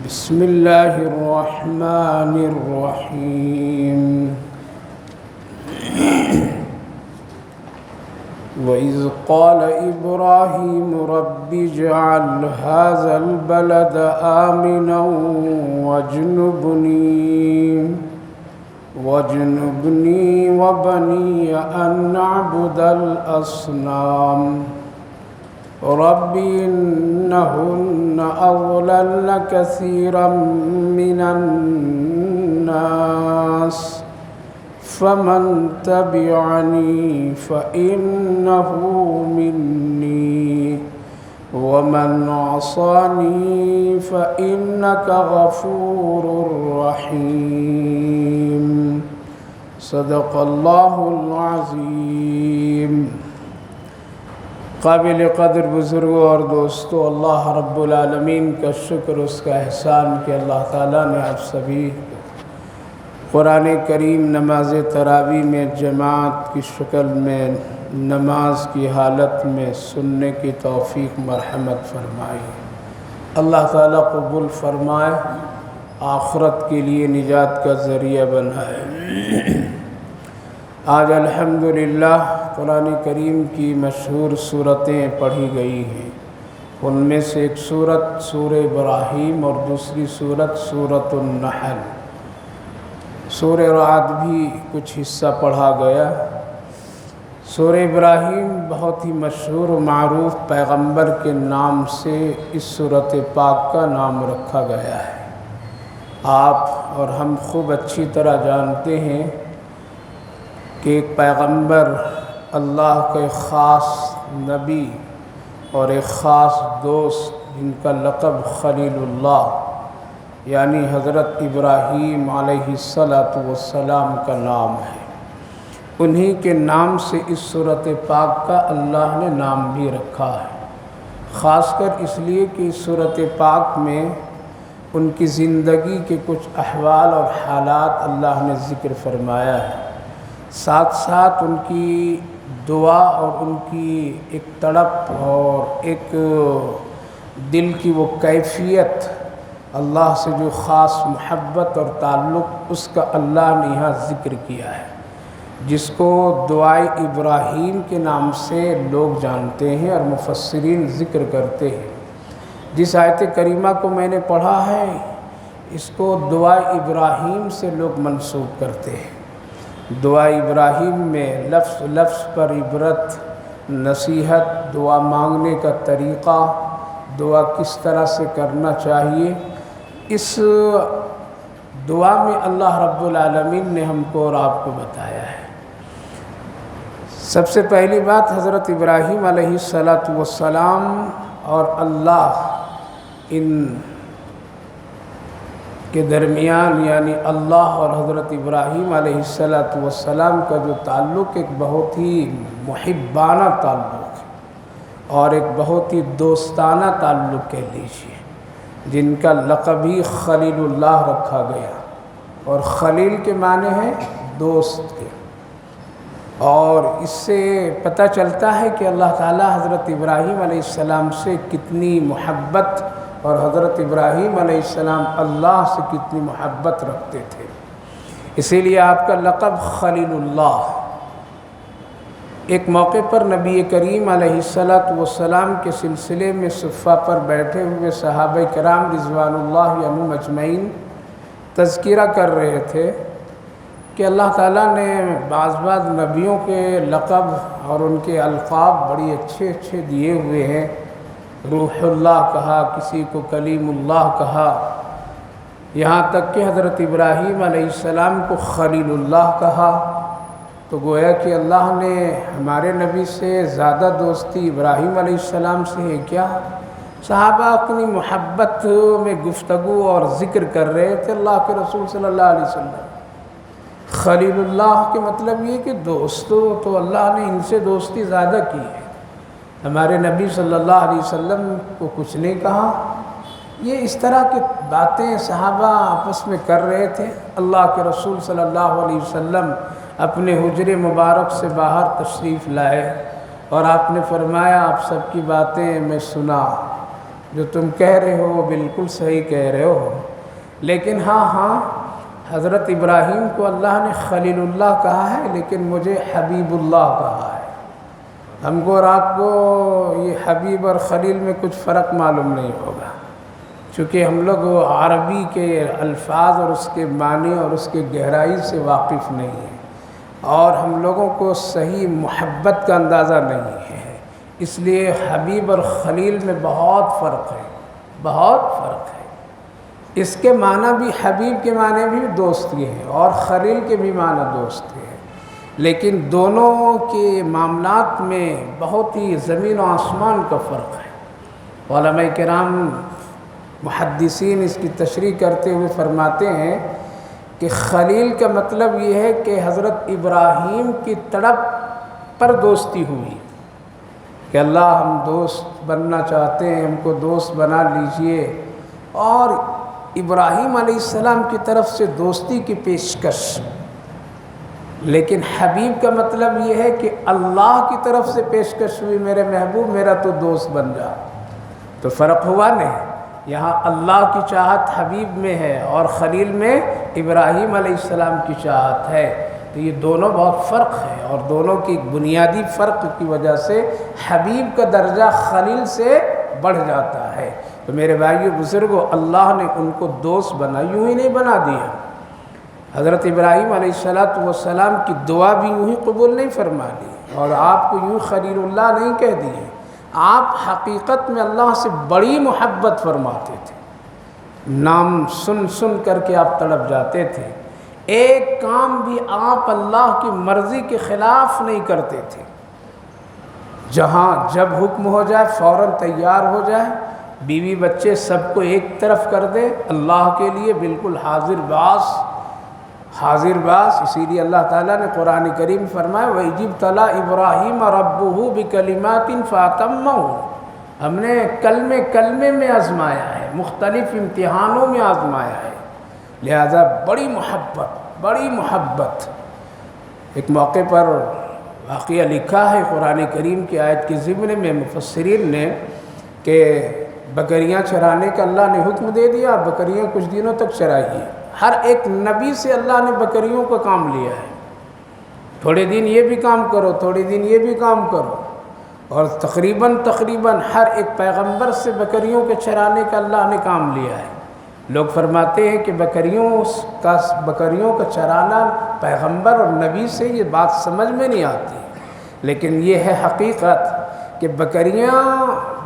بسم الله الرحمن الرحيم وإذ قال إبراهيم رب اجعل هذا البلد آمنا واجنبني وبني أن نعبد الأصنام رب إنهن أضللن كثيرا من الناس فمن تبعني فإنه مني ومن عصاني فإنك غفور رحيم صدق الله العظيم۔ قابل قدر بزرگوں اور دوستوں، اللہ رب العالمین کا شکر، اس کا احسان کہ اللہ تعالیٰ نے آپ سبھی قرآن کریم نماز تراویح میں جماعت کی شکل میں نماز کی حالت میں سننے کی توفیق مرحمت فرمائی۔ اللہ تعالیٰ قبول فرمائے، آخرت کے لیے نجات کا ذریعہ بنائے۔ آج الحمدللہ قرآن کریم کی مشہور صورتیں پڑھی گئی ہیں۔ ان میں سے ایک صورت سورہ ابراہیم اور دوسری صورت سورۃ النحل۔ سورہ رعد بھی کچھ حصہ پڑھا گیا۔ سورہ ابراہیم بہت ہی مشہور و معروف پیغمبر کے نام سے اس سورۃ پاک کا نام رکھا گیا ہے۔ آپ اور ہم خوب اچھی طرح جانتے ہیں کہ ایک پیغمبر اللہ کا ایک خاص نبی اور ایک خاص دوست جن کا لقب خلیل اللہ یعنی حضرت ابراہیم علیہ السلام کا نام ہے، انہی کے نام سے اس سورۃ پاک کا اللہ نے نام بھی رکھا ہے، خاص کر اس لیے کہ اس سورۃ پاک میں ان کی زندگی کے کچھ احوال اور حالات اللہ نے ذکر فرمایا ہے، ساتھ ساتھ ان کی دعا اور ان کی ایک تڑپ اور ایک دل کی وہ کیفیت، اللہ سے جو خاص محبت اور تعلق، اس کا اللہ نے یہاں ذکر کیا ہے، جس کو دعائے ابراہیم کے نام سے لوگ جانتے ہیں اور مفسرین ذکر کرتے ہیں۔ جس آیت کریمہ کو میں نے پڑھا ہے، اس کو دعائے ابراہیم سے لوگ منسوب کرتے ہیں۔ دعا ابراہیم میں لفظ لفظ پر عبرت، نصیحت، دعا مانگنے کا طریقہ، دعا کس طرح سے کرنا چاہیے، اس دعا میں اللہ رب العالمین نے ہم کو اور آپ کو بتایا ہے۔ سب سے پہلی بات، حضرت ابراہیم علیہ السلام اور اللہ ان کے درمیان یعنی اللہ اور حضرت ابراہیم علیہ السلام کا جو تعلق ایک بہت ہی محبانہ تعلق ہے اور ایک بہت ہی دوستانہ تعلق کہہ لیجیے، جن کا لقب ہی خلیل اللہ رکھا گیا، اور خلیل کے معنی ہیں دوست کے، اور اس سے پتہ چلتا ہے کہ اللہ تعالیٰ حضرت ابراہیم علیہ السلام سے کتنی محبت اور حضرت ابراہیم علیہ السلام اللہ سے کتنی محبت رکھتے تھے، اسی لیے آپ کا لقب خلیل اللہ۔ ایک موقع پر نبی کریم علیہ السلام کے سلسلے میں صفہ پر بیٹھے ہوئے صحابہ کرام رضوان اللہ عنہم اجمعین تذکرہ کر رہے تھے کہ اللہ تعالیٰ نے بعض نبیوں کے لقب اور ان کے القاب بڑی اچھے دیے ہوئے ہیں۔ روح اللہ کہا، کسی کو کلیم اللہ کہا، یہاں تک کہ حضرت ابراہیم علیہ السلام کو خلیل اللہ کہا، تو گویا کہ اللہ نے ہمارے نبی سے زیادہ دوستی ابراہیم علیہ السلام سے ہے کیا؟ صحابہ اپنی محبت میں گفتگو اور ذکر کر رہے تھے اللہ کے رسول صلی اللہ علیہ وسلم۔ خلیل اللہ کے مطلب یہ کہ دوستو، تو اللہ نے ان سے دوستی زیادہ کی ہے، ہمارے نبی صلی اللہ علیہ وسلم کو کچھ نہیں کہا۔ یہ اس طرح کی باتیں صحابہ آپس میں کر رہے تھے۔ اللہ کے رسول صلی اللہ علیہ وسلم اپنے حجر مبارک سے باہر تشریف لائے اور آپ نے فرمایا آپ سب کی باتیں میں سنا، جو تم کہہ رہے ہو وہ بالکل صحیح کہہ رہے ہو، لیکن ہاں حضرت ابراہیم کو اللہ نے خلیل اللہ کہا ہے، لیکن مجھے حبیب اللہ کہا ہے۔ ہم کو اور آپ کو یہ حبیب اور خلیل میں کچھ فرق معلوم نہیں ہوگا، چونکہ ہم لوگ عربی کے الفاظ اور اس کے معنی اور اس کے گہرائی سے واقف نہیں ہیں، اور ہم لوگوں کو صحیح محبت کا اندازہ نہیں ہے، اس لیے حبیب اور خلیل میں بہت فرق ہے، بہت فرق ہے۔ اس کے معنی بھی، حبیب کے معنی بھی دوست کے ہیں اور خلیل کے بھی معنی دوست کے ہیں، لیکن دونوں کے معاملات میں بہت ہی زمین و آسمان کا فرق ہے۔ علماء کرام محدثین اس کی تشریح کرتے ہوئے فرماتے ہیں کہ خلیل کا مطلب یہ ہے کہ حضرت ابراہیم کی طرف پر دوستی ہوئی کہ اللہ ہم دوست بننا چاہتے ہیں، ہم کو دوست بنا لیجئے، اور ابراہیم علیہ السلام کی طرف سے دوستی کی پیشکش۔ لیکن حبیب کا مطلب یہ ہے کہ اللہ کی طرف سے پیشکش ہوئی، میرے محبوب میرا تو دوست بن جا۔ تو فرق ہوا نہیں، یہاں اللہ کی چاہت حبیب میں ہے اور خلیل میں ابراہیم علیہ السلام کی چاہت ہے، تو یہ دونوں بہت فرق ہے، اور دونوں کی بنیادی فرق کی وجہ سے حبیب کا درجہ خلیل سے بڑھ جاتا ہے۔ تو میرے بھائیو بزرگوں، اللہ نے ان کو دوست بنا، یوں ہی نہیں بنا دیا۔ حضرت ابراہیم علیہ السلام کی دعا بھی یوں ہی قبول نہیں فرما لی، اور آپ کو یوں خلیل اللہ نہیں کہہ دیے، آپ حقیقت میں اللہ سے بڑی محبت فرماتے تھے، نام سن سن کر کے آپ تڑپ جاتے تھے، ایک کام بھی آپ اللہ کی مرضی کے خلاف نہیں کرتے تھے، جہاں جب حکم ہو جائے فوراً تیار ہو جائے، بیوی بچے سب کو ایک طرف کر دے، اللہ کے لیے بالکل حاضر باز، حاضر باز۔ اسی لیے اللہ تعالیٰ نے قرآن کریم فرمایا وَإِذِ ابْتَلَىٰ إِبْرَاهِيمَ رَبُّهُ بِكَلِمَاتٍ فَأَتَمَّهُنَّ، ہم نے کلمے میں آزمایا ہے، مختلف امتحانوں میں آزمایا ہے، لہذا بڑی محبت۔ ایک موقع پر واقعہ لکھا ہے قرآن کریم کی آیت کے ضمن میں مفسرین نے کہ بکریاں چرانے کا اللہ نے حکم دے دیا، بکریاں کچھ دنوں تک چرائیے۔ ہر ایک نبی سے اللہ نے بکریوں کا کام لیا ہے، تھوڑے دن یہ بھی کام کرو، تھوڑے دن یہ بھی کام کرو، اور تقریباً ہر ایک پیغمبر سے بکریوں کے چرانے کا اللہ نے کام لیا ہے۔ لوگ فرماتے ہیں کہ بکریوں کا چرانا پیغمبر اور نبی سے یہ بات سمجھ میں نہیں آتی، لیکن یہ ہے حقیقت کہ بکریاں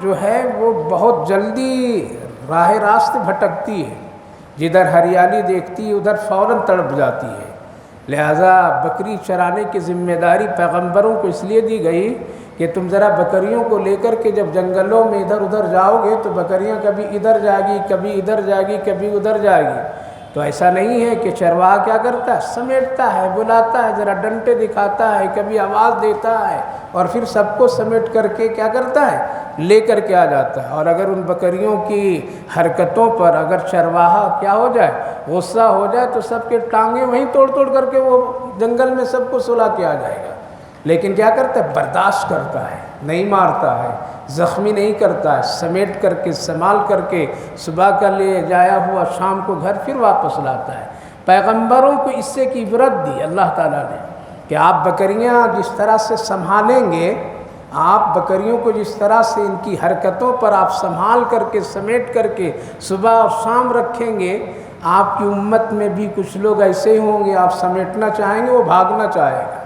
جو ہے وہ بہت جلدی راہ راست بھٹکتی ہے، جدھر ہریالی دیکھتی ہے ادھر فوراً تڑپ جاتی ہے، لہذا بکری چرانے کی ذمہ داری پیغمبروں کو اس لیے دی گئی کہ تم ذرا بکریوں کو لے کر کے جب جنگلوں میں ادھر ادھر جاؤ گے تو بکریاں کبھی ادھر جائے گی، کبھی ادھر جائے گی، کبھی ادھر جائے گی، تو ایسا نہیں ہے کہ چرواہا کیا کرتا ہے، سمیٹتا ہے، بلاتا ہے، ذرا ڈنٹے دکھاتا ہے، کبھی آواز دیتا ہے، اور پھر سب کو سمیٹ کر کے کیا کرتا ہے، لے کر کے آ جاتا ہے۔ اور اگر ان بکریوں کی حرکتوں پر اگر چرواہا کیا ہو جائے، غصہ ہو جائے، تو سب کے ٹانگیں وہیں توڑ کر کے وہ جنگل میں سب کو سلا کے آ جائے گا، لیکن کیا کرتا ہے، برداشت کرتا ہے، نہیں مارتا ہے، زخمی نہیں کرتا ہے، سمیٹ کر کے سنبھال کر کے صبح کا لے جایا ہوا شام کو گھر پھر واپس لاتا ہے۔ پیغمبروں کو اس سے کی عبرت دی اللہ تعالیٰ نے کہ آپ بکریاں جس طرح سے سنبھالیں گے، آپ بکریوں کو جس طرح سے ان کی حرکتوں پر آپ سنبھال کر کے سمیٹ کر کے صبح اور شام رکھیں گے، آپ کی امت میں بھی کچھ لوگ ایسے ہی ہوں گے، آپ سمیٹنا چاہیں گے وہ بھاگنا چاہے گا،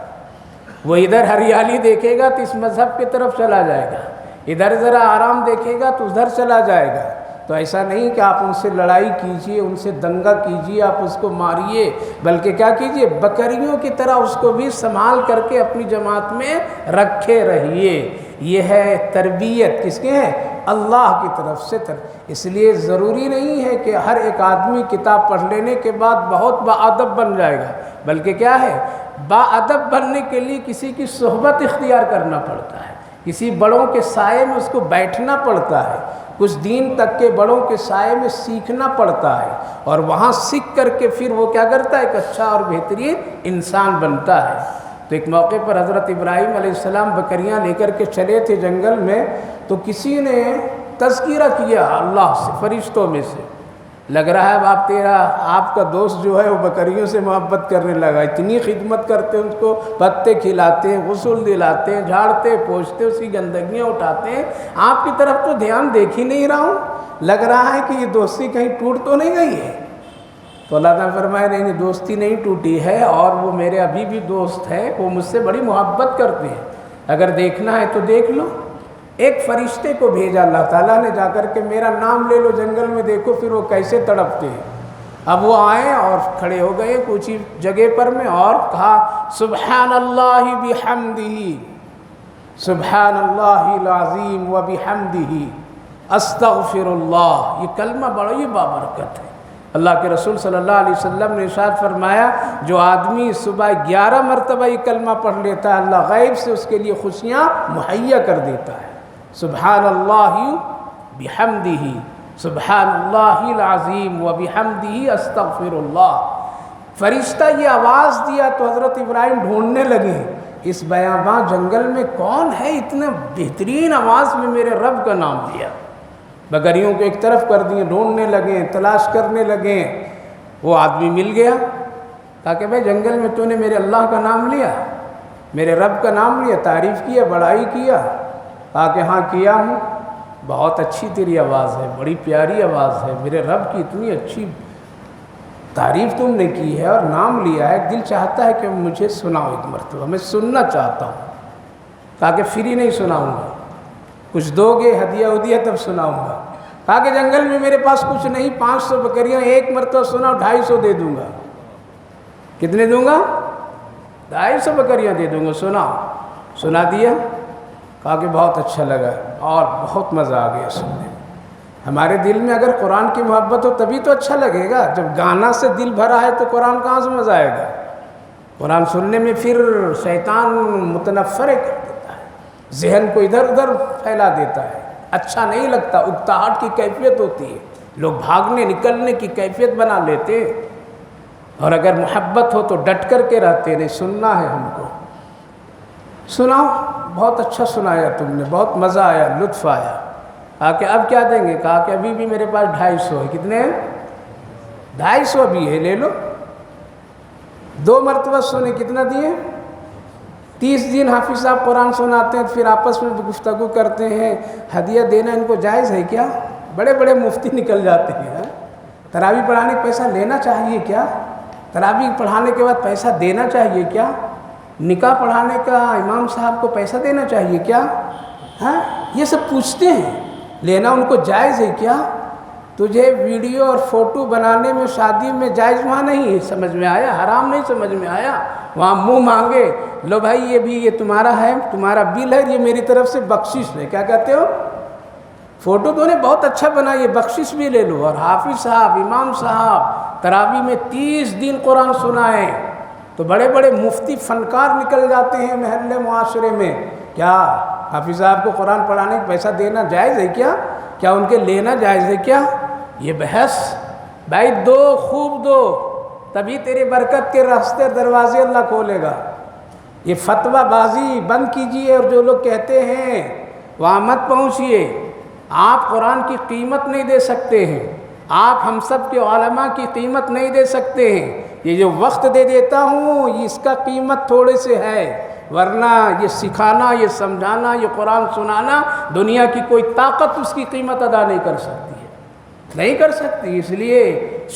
وہ ادھر ہریالی دیکھے گا تو اس مذہب کی طرف چلا جائے گا، ادھر ذرا آرام دیکھے گا تو ادھر چلا جائے گا۔ تو ایسا نہیں کہ آپ ان سے لڑائی کیجئے، ان سے دنگا کیجئے، آپ اس کو ماریے، بلکہ کیا کیجئے، بکریوں کی طرح اس کو بھی سنبھال کر کے اپنی جماعت میں رکھے رہیے۔ یہ ہے تربیت، کس کے ہے، اللہ کی طرف سے اس لیے ضروری نہیں ہے کہ ہر ایک آدمی کتاب پڑھ لینے کے بعد بہت باادب بن جائے گا، بلکہ کیا ہے، باادب بننے کے لیے کسی کی صحبت اختیار کرنا پڑتا ہے، کسی بڑوں کے سائے میں اس کو بیٹھنا پڑتا ہے، کچھ دین تک کے بڑوں کے سائے میں سیکھنا پڑتا ہے، اور وہاں سیکھ کر کے پھر وہ کیا کرتا ہے، ایک اچھا اور بہترین انسان بنتا ہے۔ تو ایک موقع پر حضرت ابراہیم علیہ السلام بکریاں لے کر کے چلے تھے جنگل میں، تو کسی نے تذکرہ کیا اللہ سے، فرشتوں میں سے۔ لگ رہا ہے آپ کا دوست جو ہے وہ بکریوں سے محبت کرنے لگا، اتنی خدمت کرتے ہیں، اس کو پتے کھلاتے ہیں، غسل دلاتے ہیں، جھاڑتے پوچھتے، اس کی گندگیاں اٹھاتے ہیں، آپ کی طرف تو دھیان دیکھ ہی نہیں رہا ہوں، لگ رہا ہے کہ یہ دوستی کہیں ٹوٹ تو نہیں گئی ہے۔ تو اللہ تعالیٰ فرمایا نہیں، دوستی نہیں ٹوٹی ہے، اور وہ میرے ابھی بھی دوست ہے، وہ مجھ سے بڑی محبت کرتے ہیں، اگر دیکھنا ہے تو دیکھ لو۔ ایک فرشتے کو بھیجا اللہ تعالیٰ نے، جا کر کے میرا نام لے لو، جنگل میں دیکھو پھر وہ کیسے تڑپتے ہیں۔ اب وہ آئے اور کھڑے ہو گئے کچھ جگہ پر میں، اور کہا سبحان اللہ بحمدہ، سبحان اللہ العظیم وبحمدہ استغفر اللہ۔ یہ کلمہ بڑی بابرکت ہے۔ اللہ کے رسول صلی اللہ علیہ وسلم نے ارشاد فرمایا، جو آدمی صبح 11 مرتبہ یہ کلمہ پڑھ لیتا ہے، اللہ غیب سے اس کے لیے خوشیاں مہیا کر دیتا ہے۔ سبحان اللہ بحمدہ، سبحان اللہ العظیم وبحمدہ استغفر اللہ۔ فرشتہ یہ آواز دیا تو حضرت ابراہیم ڈھونڈنے لگے اس بیاباں جنگل میں کون ہے اتنا بہترین آواز میں میرے رب کا نام لیا۔ بکریوں کو ایک طرف کر دیے، ڈھونڈنے لگے، تلاش کرنے لگے۔ وہ آدمی مل گیا، کہا کہ بھائی جنگل میں تو نے میرے اللہ کا نام لیا، میرے رب کا نام لیا، تعریف کیا، بڑائی کیا؟ کہا کہ ہاں کیا ہوں۔ بہت اچھی تیری آواز ہے، بڑی پیاری آواز ہے، میرے رب کی اتنی اچھی تعریف تم نے کی ہے اور نام لیا ہے، دل چاہتا ہے کہ مجھے سناؤ ایک مرتبہ، میں سننا چاہتا ہوں۔ کہا کہ فری نہیں سناؤں گا، کچھ دو گے ہدیہ تب سناؤں گا۔ کہا کہ جنگل میں میرے پاس کچھ نہیں، 500 بکریاں، ایک مرتبہ سناؤ 250 دے دوں گا۔ کتنے دوں گا؟ 250 بکریاں دے دوں گا، سناؤ۔ سنا دیا۔ کہا کہ بہت اچھا لگا اور بہت مزہ آ گیا سننے میں۔ ہمارے دل میں اگر قرآن کی محبت ہو تبھی تو اچھا لگے گا، جب گانا سے دل بھرا ہے تو قرآن کہاں سے مزہ آئے گا؟ قرآن سننے میں پھر شیطان متنفر کر دیتا ہے، ذہن کو ادھر ادھر پھیلا دیتا ہے، اچھا نہیں لگتا، اکتاہٹ کی کیفیت ہوتی ہے، لوگ بھاگنے نکلنے کی کیفیت بنا لیتے ہیں۔ اور اگر محبت ہو تو ڈٹ کر کے رہتے، نہیں سننا ہے ہم کو، سناؤ۔ بہت اچھا سنایا تم نے، بہت مزہ آیا، لطف آیا۔ کہا کہ اب کیا دیں گے؟ کہا کہ ابھی بھی میرے پاس 250 ہے۔ کتنے ہیں؟ 250 بھی ہے، لے لو۔ 2 مرتبہ سنے، کتنا دیے؟ 30 دن حافظ صاحب قرآن سناتے ہیں، پھر آپس میں گفتگو کرتے ہیں، ہدیہ دینا ان کو جائز ہے کیا؟ بڑے بڑے مفتی نکل جاتے ہیں، تراویح پڑھانے کا پیسہ لینا چاہیے کیا؟ تراویح پڑھانے کے بعد پیسہ دینا چاہیے کیا؟ نکاح پڑھانے کا امام صاحب کو پیسہ دینا چاہیے کیا؟ ہاں، یہ سب پوچھتے ہیں، لینا ان کو جائز ہے کیا؟ تجھے ویڈیو اور فوٹو بنانے میں شادی میں جائز وہاں نہیں سمجھ میں آیا، حرام نہیں سمجھ میں آیا، وہاں منہ مانگے، لو بھائی یہ بھی یہ تمہارا ہے، تمہارا بل ہے، یہ میری طرف سے بخشش ہے۔ کیا کہتے ہو؟ فوٹو تو نے بہت اچھا بنا، یہ بخشش بھی لے لو۔ اور حافظ صاحب، امام صاحب تراویح میں 30 دن قرآن سنائیں تو بڑے بڑے مفتی فنکار نکل جاتے ہیں محلے معاشرے میں۔ کیا حافظ صاحب کو قرآن پڑھانے کا پیسہ دینا جائز ہے کیا؟ کیا ان کے لینا جائز ہے کیا؟ یہ بحث بھائی دو، خوب دو، تبھی تیری برکت کے راستے دروازے اللہ کھولے گا۔ یہ فتویٰ بازی بند کیجئے، اور جو لوگ کہتے ہیں وہاں مت پہنچیے۔ آپ قرآن کی قیمت نہیں دے سکتے ہیں، آپ ہم سب کے علماء کی قیمت نہیں دے سکتے ہیں۔ یہ جو وقت دے دیتا ہوں اس کا قیمت تھوڑے سے ہے، ورنہ یہ سکھانا، یہ سمجھانا، یہ قرآن سنانا، دنیا کی کوئی طاقت اس کی قیمت ادا نہیں کر سکتی ہے، نہیں کر سکتی۔ اس لیے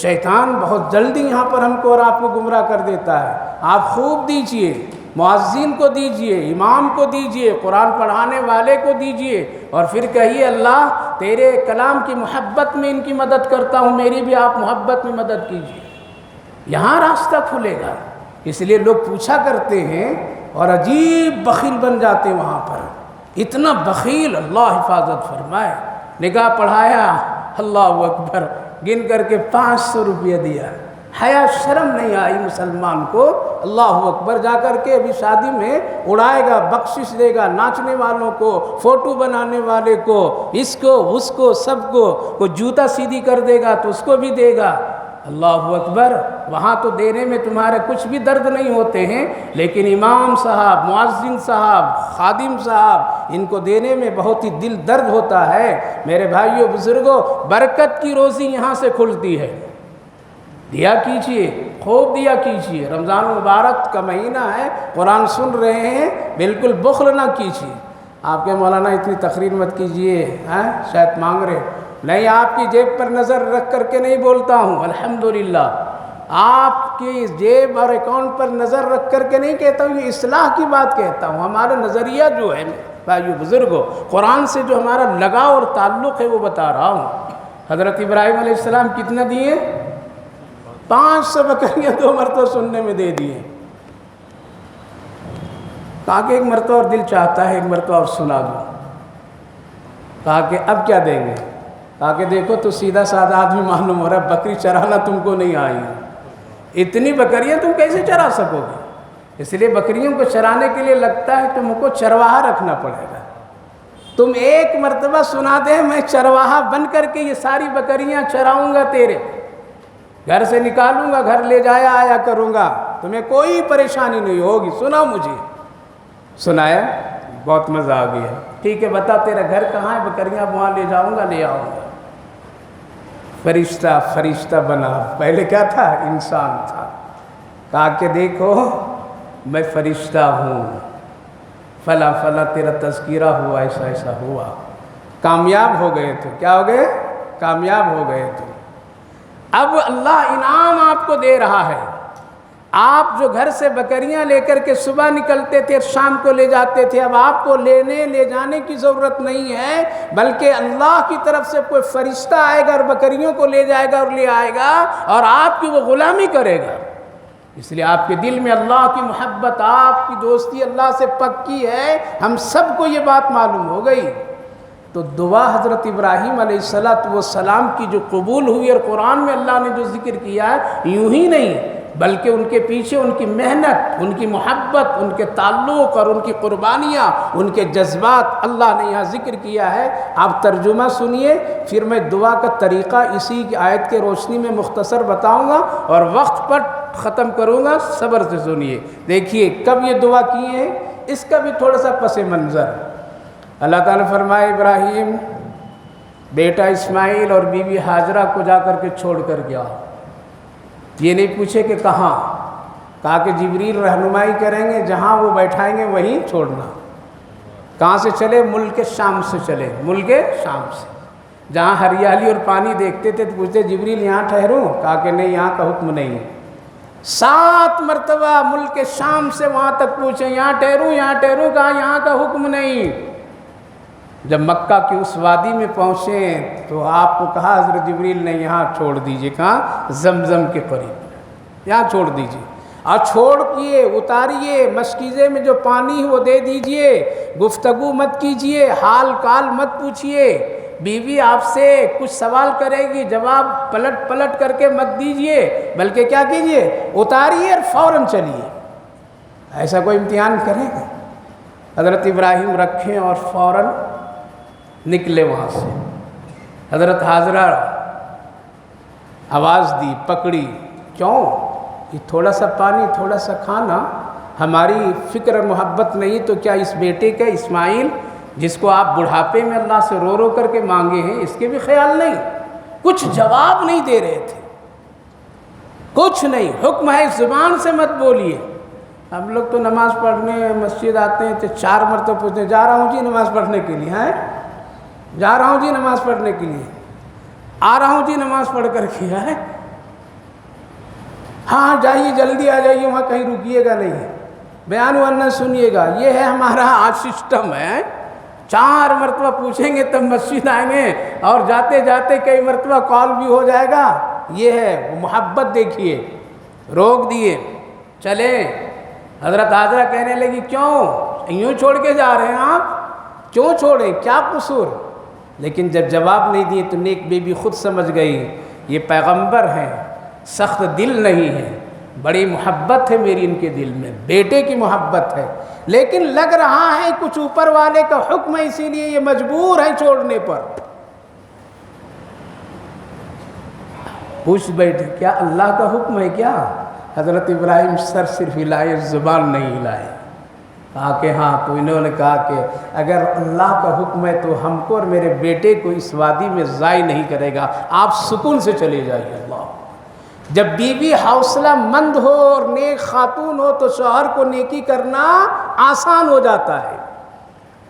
شیطان بہت جلدی یہاں پر ہم کو اور آپ کو گمراہ کر دیتا ہے۔ آپ خوب دیجئے، مؤذن کو دیجئے، امام کو دیجئے، قرآن پڑھانے والے کو دیجئے، اور پھر کہیے اللہ تیرے کلام کی محبت میں ان کی مدد کرتا ہوں، میری بھی آپ محبت میں مدد کیجئے، یہاں راستہ کھلے گا۔ اس لیے لوگ پوچھا کرتے ہیں اور عجیب بخیل بن جاتے ہیں وہاں پر، اتنا بخیل، اللہ حفاظت فرمائے۔ نکاح پڑھایا، اللہ اکبر، گن کر کے 500 روپیہ دیا، حیا شرم نہیں آئی مسلمان کو، اللہ اکبر، جا کر کے ابھی شادی میں اڑائے گا، بخشش دے گا ناچنے والوں کو، فوٹو بنانے والے کو، اس کو اس کو سب کو، کوئی جوتا سیدھی کر دے گا تو اس کو بھی دے گا۔ اللہ اکبر. وہاں تو دینے میں تمہارے کچھ بھی درد نہیں ہوتے ہیں، لیکن امام صاحب، مؤذن صاحب، خادم صاحب، ان کو دینے میں بہت ہی دل درد ہوتا ہے. میرے بھائیوں بزرگوں، برکت کی روزی یہاں سے کھلتی ہے. دیا کیجئے، خوب دیا کیجئے. رمضان مبارک کا مہینہ ہے، قرآن سن رہے ہیں، بالکل بخل نہ کیجئے. آپ کے مولانا اتنی تقریر مت کیجئے، شاید مانگ رہے. نہیں، آپ کی جیب پر نظر رکھ کر کے نہیں بولتا ہوں، الحمدللہ. آپ کی جیب اور اکاؤنٹ پر نظر رکھ کر کے نہیں کہتا ہوں، یہ اصلاح کی بات کہتا ہوں. ہمارا نظریہ جو ہے بھائیو بزرگوں، قرآن سے جو ہمارا لگاؤ اور تعلق ہے وہ بتا رہا ہوں. حضرت ابراہیم علیہ السلام کتنا دیے؟ 500 بکریاں 2 مرتبہ سننے میں دے دیے. کہا کہ ایک مرتبہ اور دل چاہتا ہے ایک مرتبہ اور سنا دو. کہا کہ اب کیا دیں گے؟ کہا کہ دیکھو تو سیدھا سادہ آدمی معلوم ہو رہا ہے، بکری چرانا تم کو نہیں آئی. اتنی بکریاں تم کیسے چرا سکو گے؟ اس لیے بکریوں کو چرانے کے لیے لگتا ہے تم کو چرواہا رکھنا پڑے گا. تم ایک مرتبہ سنا دے، میں چرواہا بن کر کے یہ ساری بکریاں چراؤں گا، تیرے گھر سے نکالوں گا، گھر لے جایا آیا کروں گا، تمہیں کوئی پریشانی نہیں ہوگی. سنا مجھے. سنایا، بہت مزہ آ گیا. ٹھیک ہے، بتا تیرا گھر کہاں ہے؟ بکریاں وہاں لے جاؤں گا، لے آؤں گا. فرشتہ بنا. پہلے کیا تھا؟ انسان تھا. کہا کہ دیکھو میں فرشتہ ہوں، فلاں فلاں تیرا تذکرہ ہوا، ایسا ایسا ہوا. کامیاب ہو گئے تو. کیا ہو گئے؟ کامیاب ہو گئے تو. اب اللہ انعام آپ کو دے رہا ہے. آپ جو گھر سے بکریاں لے کر کے صبح نکلتے تھے، شام کو لے جاتے تھے، اب آپ کو لے جانے کی ضرورت نہیں ہے، بلکہ اللہ کی طرف سے کوئی فرشتہ آئے گا اور بکریوں کو لے جائے گا اور لے آئے گا اور آپ کی وہ غلامی کرے گا. اس لیے آپ کے دل میں اللہ کی محبت، آپ کی دوستی اللہ سے پکی ہے. ہم سب کو یہ بات معلوم ہو گئی. تو دعا حضرت ابراہیم علیہ السلام کی جو قبول ہوئی، اور قرآن میں اللہ نے جو ذکر کیا ہے، یوں ہی نہیں بلکہ ان کے پیچھے ان کی محنت، ان کی محبت، ان کے تعلق اور ان کی قربانیاں، ان کے جذبات اللہ نے یہاں ذکر کیا ہے. آپ ترجمہ سنیے، پھر میں دعا کا طریقہ اسی کی آیت کے روشنی میں مختصر بتاؤں گا اور وقت پر ختم کروں گا. صبر سے سنیے. دیکھیے کب یہ دعا کی ہے، اس کا بھی تھوڑا سا پس منظر. اللہ تعالیٰ فرمائے ابراہیم بیٹا اسماعیل اور بیوی ہاجرہ کو جا کر کے چھوڑ کر گیا. یہ نہیں پوچھے کہ کہاں. کہا کہ جبریل رہنمائی کریں گے، جہاں وہ بیٹھائیں گے وہیں چھوڑنا. کہاں سے چلے؟ ملک شام سے چلے. ملک شام سے جہاں ہریالی اور پانی دیکھتے تھے تو پوچھتے جبریل یہاں ٹھہروں؟ کہا کہ نہیں، یہاں کا حکم نہیں. 7 مرتبہ ملک شام سے وہاں تک پوچھیں، یہاں ٹھہروں یہاں ٹھہروں؟ کہا یہاں کا حکم نہیں. جب مکہ کی اس وادی میں پہنچے تو آپ کو کہا حضرت جبریل نے یہاں چھوڑ دیجئے. کہاں؟ زمزم کے قریب، یہاں چھوڑ دیجئے. اور چھوڑ کیے اتاریے، مشکیزے میں جو پانی ہے وہ دے دیجئے. گفتگو مت کیجئے، حال کال مت پوچھئے. بیوی آپ سے کچھ سوال کرے گی، جواب پلٹ کر کے مت دیجئے، بلکہ کیا کیجئے؟ اتاریے اور فوراً چلیے. ایسا کوئی امتحان کرے گا؟ حضرت ابراہیم رکھیں اور فوراً نکلے وہاں سے. حضرت ہاجرہ آواز دی، پکڑی. کیوں؟ یہ تھوڑا سا پانی، تھوڑا سا کھانا، ہماری فکر اور محبت نہیں تو کیا اس بیٹے کا اسماعیل جس کو آپ بڑھاپے میں اللہ سے رو رو کر کے مانگے ہیں، اس کے بھی خیال نہیں؟ کچھ جواب نہیں دے رہے تھے، کچھ نہیں. حکم ہے زبان سے مت بولیے. ہم لوگ تو نماز پڑھنے مسجد آتے ہیں تو 4 مرتبہ پوچھتے ہیں، جا رہا ہوں جی نماز پڑھنے کے لیے. ہیں؟ جا رہا ہوں جی نماز پڑھنے کے لیے. آ رہا ہوں جی نماز پڑھ کر کے. ہے؟ ہاں جائیے، جلدی آ جائیے، وہاں کہیں رکیے گا نہیں. بیان ورنہ سنیے گا. یہ ہے ہمارا آج سسٹم ہے. 4 مرتبہ پوچھیں گے تب مسجد آئیں گے، اور جاتے جاتے کئی مرتبہ کال بھی ہو جائے گا. یہ ہے محبت. دیکھیے روک دیے، چلے. حضرت ہاجرہ کہنے لگی کیوں یوں چھوڑ کے جا رہے ہیں آپ؟ کیوں چھوڑیں؟ کیا قصور؟ لیکن جب جواب نہیں دیے تو نیک بی بی خود سمجھ گئی یہ پیغمبر ہیں، سخت دل نہیں ہے، بڑی محبت ہے میری ان کے دل میں، بیٹے کی محبت ہے. لیکن لگ رہا ہے کچھ اوپر والے کا حکم ہے، اسی لیے یہ مجبور ہے چھوڑنے پر. پوچھ بیٹھے کیا اللہ کا حکم ہے کیا؟ حضرت ابراہیم سر صرف ہلائے، زبان نہیں ہلائے، کہا کہ ہاں۔ تو انہوں نے کہا کہ اگر اللہ کا حکم ہے تو ہم کو اور میرے بیٹے کو اس وادی میں ضائع نہیں کرے گا، آپ سکون سے چلے جائیے۔ اللہ، جب بیوی حوصلہ مند ہو اور نیک خاتون ہو تو شوہر کو نیکی کرنا آسان ہو جاتا ہے،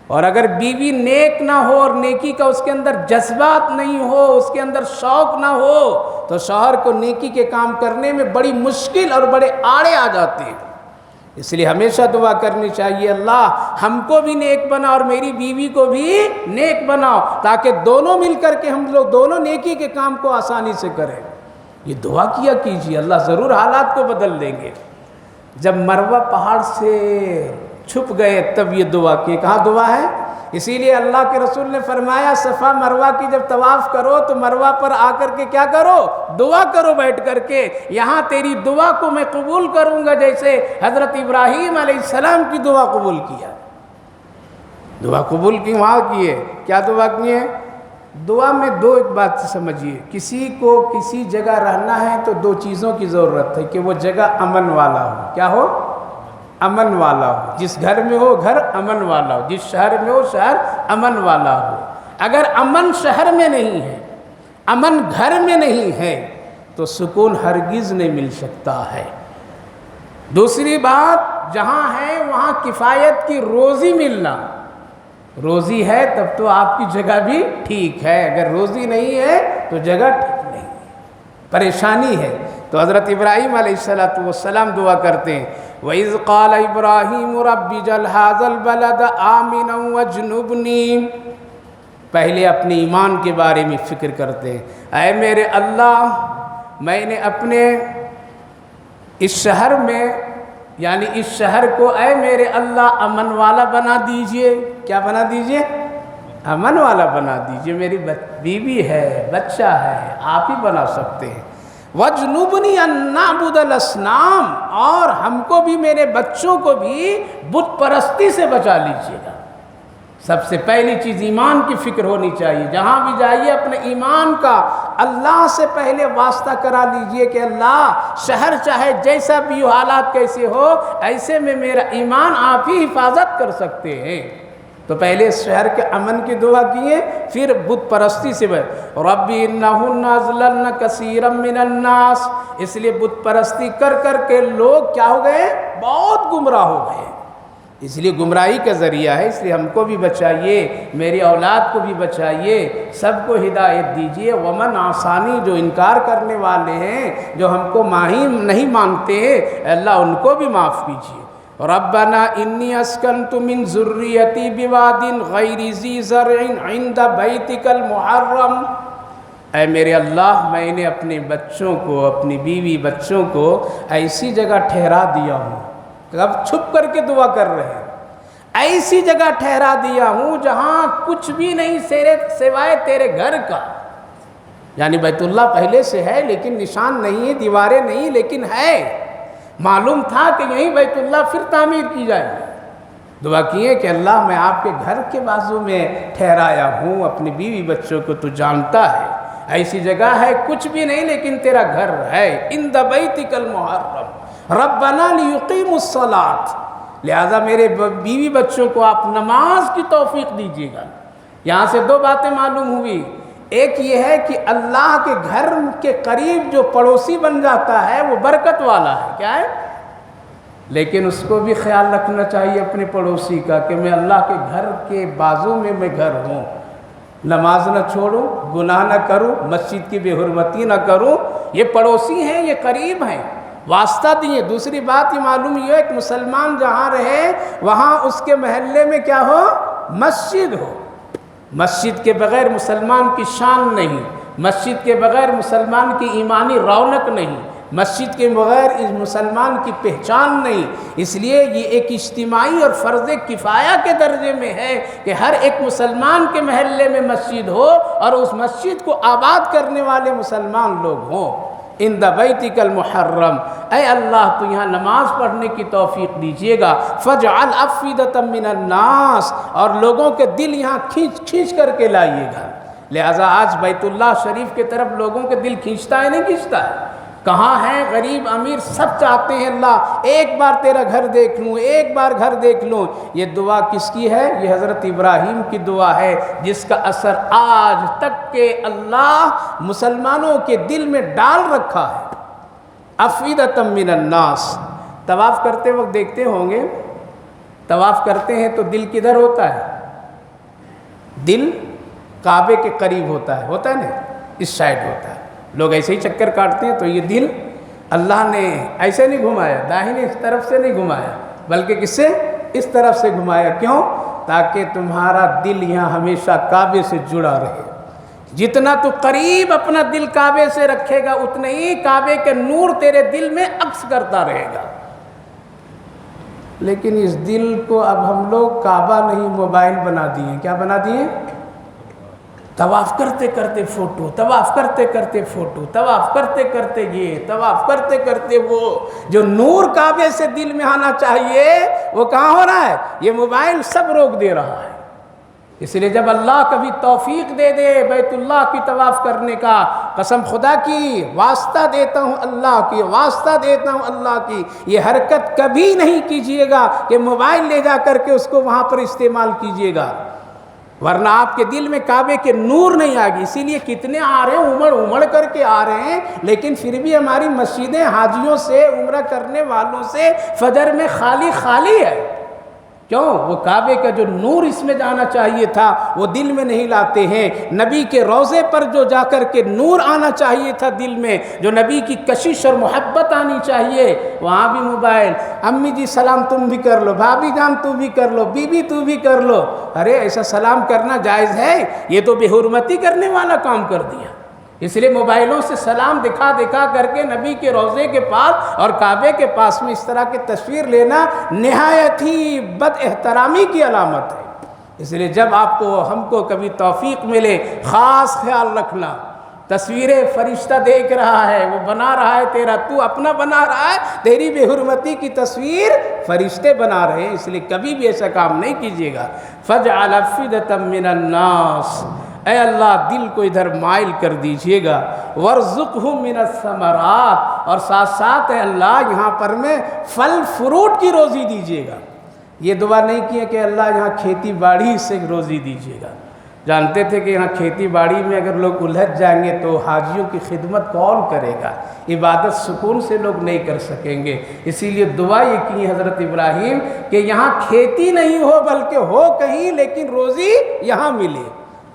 اور اگر بیوی نیک نہ ہو اور نیکی کا اس کے اندر جذبات نہیں ہو، اس کے اندر شوق نہ ہو، تو شوہر کو نیکی کے کام کرنے میں بڑی مشکل اور بڑے آڑے آ جاتے ہیں۔ اس لیے ہمیشہ دعا کرنی چاہیے، اللہ ہم کو بھی نیک بنا اور میری بیوی کو بھی نیک بناؤ، تاکہ دونوں مل کر کے ہم لوگ دونوں نیکی کے کام کو آسانی سے کریں۔ یہ دعا کیا کیجیے، اللہ ضرور حالات کو بدل دیں گے۔ جب مروہ پہاڑ سے چھپ گئے تب یہ دعا کی، کہاں دعا ہے؟ اسی لیے اللہ کے رسول نے فرمایا صفا مروہ کی جب طواف کرو تو مروہ پر آ کر کے کیا کرو؟ دعا کرو بیٹھ کر کے، یہاں تیری دعا کو میں قبول کروں گا، جیسے حضرت ابراہیم علیہ السلام کی دعا قبول کیا۔ دعا قبول کی وہاں کیے، کیا دعا کیے؟ دعا میں ایک بات سمجھیے، کسی کو کسی جگہ رہنا ہے تو دو چیزوں کی ضرورت ہے، کہ وہ جگہ امن والا ہو۔ کیا ہو؟ امن والا ہو۔ جس گھر میں ہو گھر امن والا ہو، جس شہر میں ہو شہر امن والا ہو۔ اگر امن شہر میں نہیں ہے، امن گھر میں نہیں ہے، تو سکون ہرگز نہیں مل سکتا ہے۔ دوسری بات، جہاں ہے وہاں کفایت کی روزی ملنا، روزی ہے تب تو آپ کی جگہ بھی ٹھیک ہے، اگر روزی نہیں ہے تو جگہ ٹھیک نہیں ہے، پریشانی ہے۔ تو حضرت ابراہیم علیہ السلام دعا کرتے ہیں، وَإِذْ قَالَ إِبْرَاهِيمُ رَبِّ اجْعَلْ هَٰذَا الْبَلَدَ آمِنًا وَاجْنُبْنِي، پہلے اپنے ایمان کے بارے میں فکر کرتے ہیں، اے میرے اللہ میں نے اپنے اس شہر میں، یعنی اس شہر کو اے میرے اللہ امن والا بنا دیجئے۔ کیا بنا دیجئے؟ امن والا بنا دیجئے۔ میری بیوی ہے، بچہ ہے، آپ ہی بنا سکتے ہیں۔ وَاجْنُبْنِي أَن نَّعْبُدَ الْأَصْنَامَ، اور ہم کو بھی میرے بچوں کو بھی بت پرستی سے بچا لیجئے گا۔ سب سے پہلی چیز ایمان کی فکر ہونی چاہیے، جہاں بھی جائیے اپنے ایمان کا اللہ سے پہلے واسطہ کرا لیجئے کہ اللہ شہر چاہے جیسا بھی ہو، حالات کیسے ہو، ایسے میں میرا ایمان آپ ہی حفاظت کر سکتے ہیں۔ تو پہلے اس شہر کے امن کی دعا کیے، پھر بت پرستی سے رب انہن اضللن کثیرا من الناس، اس لیے بت پرستی کر کر کے لوگ کیا ہو گئے؟ بہت گمراہ ہو گئے، اس لیے گمراہی کا ذریعہ ہے۔ اس لیے ہم کو بھی بچائیے، میری اولاد کو بھی بچائیے، سب کو ہدایت دیجیے۔ ومن آسانی، جو انکار کرنے والے ہیں، جو ہم کو نہیں مانتے ہیں، اللہ ان کو بھی معاف کیجیے۔ ربنا انی اسکنت من ذریتی بواد غیر ذی زرع عند بیتک المحرم، اے میرے اللہ میں نے اپنے بچوں کو، اپنی بیوی بچوں کو ایسی جگہ ٹھہرا دیا ہوں، اب چھپ کر کے دعا کر رہے ہیں، ایسی جگہ ٹھہرا دیا ہوں جہاں کچھ بھی نہیں سوائے تیرے گھر کا، یعنی بیت اللہ پہلے سے ہے لیکن نشان نہیں ہے، دیواریں نہیں لیکن ہے، معلوم تھا کہ یہیں بیت اللہ پھر تعمیر کی جائے گی۔ دعا کیے کہ اللہ میں آپ کے گھر کے بازو میں ٹھہرایا ہوں، اپنی بیوی بچوں کو تو جانتا ہے، ایسی جگہ ہے کچھ بھی نہیں لیکن تیرا گھر ہے، عند بیتک المحرم ربنا لیقیموا الصلاۃ، لہذا میرے بیوی بچوں کو آپ نماز کی توفیق دیجیے گا۔ یہاں سے دو باتیں معلوم ہوئی، ایک یہ ہے کہ اللہ کے گھر کے قریب جو پڑوسی بن جاتا ہے وہ برکت والا ہے، کیا ہے؟ لیکن اس کو بھی خیال رکھنا چاہیے اپنے پڑوسی کا کہ میں اللہ کے گھر کے بازو میں گھر ہوں، نماز نہ چھوڑوں، گناہ نہ کروں، مسجد کی بے حرمتی نہ کروں، یہ پڑوسی ہیں، یہ قریب ہیں، واسطہ دیے۔ دوسری بات یہ معلوم یہ ہے کہ مسلمان جہاں رہے وہاں اس کے محلے میں کیا ہو؟ مسجد ہو۔ مسجد کے بغیر مسلمان کی شان نہیں، مسجد کے بغیر مسلمان کی ایمانی رونق نہیں، مسجد کے بغیر اس مسلمان کی پہچان نہیں۔ اس لیے یہ ایک اجتماعی اور فرض کفایہ کے درجے میں ہے کہ ہر ایک مسلمان کے محلے میں مسجد ہو اور اس مسجد کو آباد کرنے والے مسلمان لوگ ہوں۔ عند بیتک المحرم، اے اللہ تو یہاں نماز پڑھنے کی توفیق دیجیے گا۔ فاجعل افئدۃ من الناس، اور لوگوں کے دل یہاں کھینچ کر کے لائیے گا۔ لہٰذا آج بیت اللہ شریف کی طرف لوگوں کے دل کھینچتا ہے نہیں کھینچتا ہے؟ کہاں ہیں غریب امیر سب چاہتے ہیں اللہ ایک بار تیرا گھر دیکھ لوں، ایک بار گھر دیکھ لوں۔ یہ دعا کس کی ہے؟ یہ حضرت ابراہیم کی دعا ہے، جس کا اثر آج تک کے اللہ مسلمانوں کے دل میں ڈال رکھا ہے۔ افئدۃ من الناس، طواف کرتے وقت دیکھتے ہوں گے، طواف کرتے ہیں تو دل کدھر ہوتا ہے؟ دل کعبے کے قریب ہوتا ہے نا، اس سائڈ ہوتا ہے۔ لوگ ایسے ہی چکر کاٹتے ہیں تو یہ دل اللہ نے ایسے نہیں گھمایا، داہنے اس طرف سے نہیں گھمایا، بلکہ کس سے؟ اس طرف سے گھمایا۔ کیوں؟ تاکہ تمہارا دل یہاں ہمیشہ کعبے سے جڑا رہے۔ جتنا تو قریب اپنا دل کعبے سے رکھے گا اتنا ہی کعبے کے نور تیرے دل میں عکس کرتا رہے گا۔ لیکن اس دل کو اب ہم لوگ کعبہ نہیں موبائل بنا دیے۔ کیا بنا دیے؟ طواف کرتے کرتے فوٹو، طواف کرتے کرتے فوٹو، طواف کرتے کرتے یہ، طواف کرتے کرتے وہ۔ جو نور کعبے سے دل میں آنا چاہیے وہ کہاں ہو رہا ہے؟ یہ موبائل سب روک دے رہا ہے۔ اس لیے جب اللہ کبھی توفیق دے دے بیت اللہ کی طواف کرنے کا، قسم خدا کی واسطہ دیتا ہوں اللہ کی، واسطہ دیتا ہوں اللہ کی، یہ حرکت کبھی نہیں کیجئے گا کہ موبائل لے جا کر کے اس کو وہاں پر استعمال کیجئے گا، ورنہ آپ کے دل میں کعبے کے نور نہیں آ گی۔ اسی لیے کتنے آ رہے ہیں، امڑ کر کے آ رہے ہیں، لیکن پھر بھی ہماری مسجدیں حاجیوں سے، عمرہ کرنے والوں سے فجر میں خالی خالی ہے۔ کیوں؟ وہ کعبے کا جو نور اس میں جانا چاہیے تھا وہ دل میں نہیں لاتے ہیں۔ نبی کے روضے پر جو جا کر کے نور آنا چاہیے تھا دل میں، جو نبی کی کشش اور محبت آنی چاہیے، وہاں بھی موبائل، امی جی سلام تم بھی کر لو، بھابھی جان تو بھی کر لو، بی بی تو بھی کر لو۔ ارے ایسا سلام کرنا جائز ہے؟ یہ تو بے حرمتی کرنے والا کام کر دیا۔ اس لیے موبائلوں سے سلام دکھا دکھا کر کے نبی کے روضے کے پاس اور کعبے کے پاس میں اس طرح کی تصویر لینا نہایت ہی بد احترامی کی علامت ہے۔ اس لیے جب آپ کو ہم کو کبھی توفیق ملے، خاص خیال رکھنا، تصویریں فرشتہ دیکھ رہا ہے، وہ بنا رہا ہے تیرا، تو اپنا بنا رہا ہے، تیری بے حرمتی کی تصویر فرشتے بنا رہے ہیں۔ اس لیے کبھی بھی ایسا کام نہیں کیجیے گا۔ فَجْعَلْ أَفْئِدَةً مِّنَ النَّاسِ، اے اللہ دل کو ادھر مائل کر دیجئے گا۔ وَارْزُقْهُم مِّنَ الثَّمَرَاتِ، اور ساتھ ساتھ اے اللہ یہاں پر میں پھل فروٹ کی روزی دیجئے گا۔ یہ دعا نہیں کی کہ اللہ یہاں کھیتی باڑی سے روزی دیجئے گا۔ جانتے تھے کہ یہاں کھیتی باڑی میں اگر لوگ الجھ جائیں گے تو حاجیوں کی خدمت کون کرے گا؟ عبادت سکون سے لوگ نہیں کر سکیں گے۔ اسی لیے دعا یہ کی حضرت ابراہیم کہ یہاں کھیتی نہیں ہو بلکہ ہو کہیں لیکن روزی یہاں ملے۔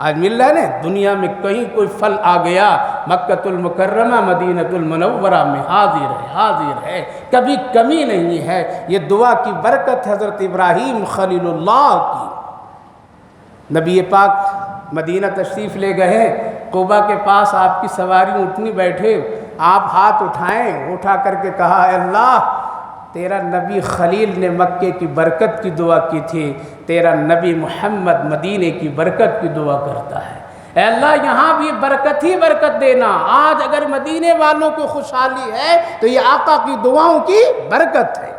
آج مل رہا ہے نا، دنیا میں کہیں کوئی پھل آ گیا، مکۃ المکرمہ مدینۃ المنورہ میں حاضر ہے، کبھی کمی نہیں ہے۔ یہ دعا کی برکت حضرت ابراہیم خلیل اللہ کی۔ نبی پاک مدینہ تشریف لے گئے، قباء کے پاس آپ کی سواری اونٹنی بیٹھے، آپ ہاتھ اٹھائیں، اٹھا کر کے کہا اے اللہ تیرا نبی خلیل نے مکے کی برکت کی دعا کی تھی، تیرا نبی محمد مدینے کی برکت کی دعا کرتا ہے۔ اے اللہ یہاں بھی برکت ہی برکت دینا۔ آج اگر مدینے والوں کو خوشحالی ہے تو یہ آقا کی دعاؤں کی برکت ہے،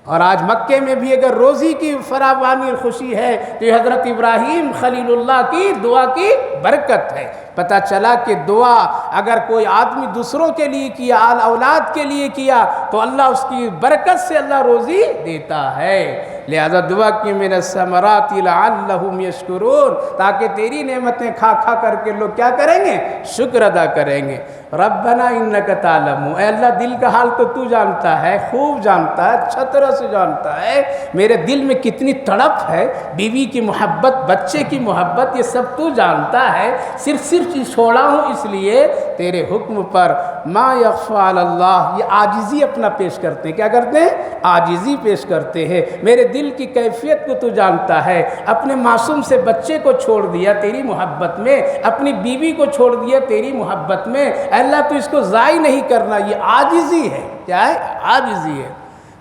اور آج مکے میں بھی اگر روزی کی فراوانی اور خوشی ہے تو یہ حضرت ابراہیم خلیل اللہ کی دعا کی برکت ہے۔ پتہ چلا کہ دعا اگر کوئی آدمی دوسروں کے لیے کیا، آل اولاد کے لیے کیا تو اللہ اس کی برکت سے اللہ روزی دیتا ہے۔ لہذا دعا کی من الثمرات لعلہم یشکرون، تاکہ تیری نعمتیں کھا کھا کر کے لوگ کیا کریں گے؟ شکر ادا کریں گے۔ ربنا انک تعلم، اے اللہ دل کا حال تو جانتا ہے، خوب جانتا ہے، اچھا طرح سے جانتا ہے میرے دل میں کتنی تڑپ ہے، بیوی کی محبت، بچے کی محبت، یہ سب تو جانتا ہے۔ صرف چھوڑا ہوں اس لیے تیرے حکم پر۔ ما یخفی علی اللہ، یہ عاجزی اپنا پیش کرتے ہیں۔ کیا کرتے ہیں؟ عاجزی پیش کرتے ہیں۔ میرے دل کی کیفیت کو تو جانتا ہے، اپنے معصوم سے بچے کو چھوڑ دیا تیری محبت میں، اپنی بیوی کو چھوڑ دیا تیری محبت میں، اللہ تو اس کو ضائع نہیں کرنا۔ یہ عاجزی ہے۔ کیا ہے؟ عاجزی ہے۔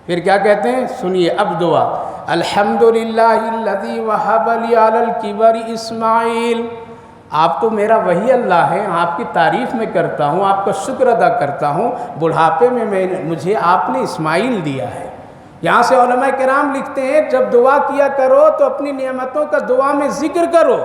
پھر کیا کہتے ہیں؟ سنیے اب دعا، الحمدللہ الذی وہب لی علی الکبر اسماعیل، آپ تو میرا وہی اللہ ہے، آپ کی تعریف میں کرتا ہوں، آپ کا شکر ادا کرتا ہوں، بڑھاپے میں مجھے آپ نے اسماعیل دیا ہے۔ یہاں سے علماء کرام لکھتے ہیں جب دعا کیا کرو تو اپنی نعمتوں کا دعا میں ذکر کرو،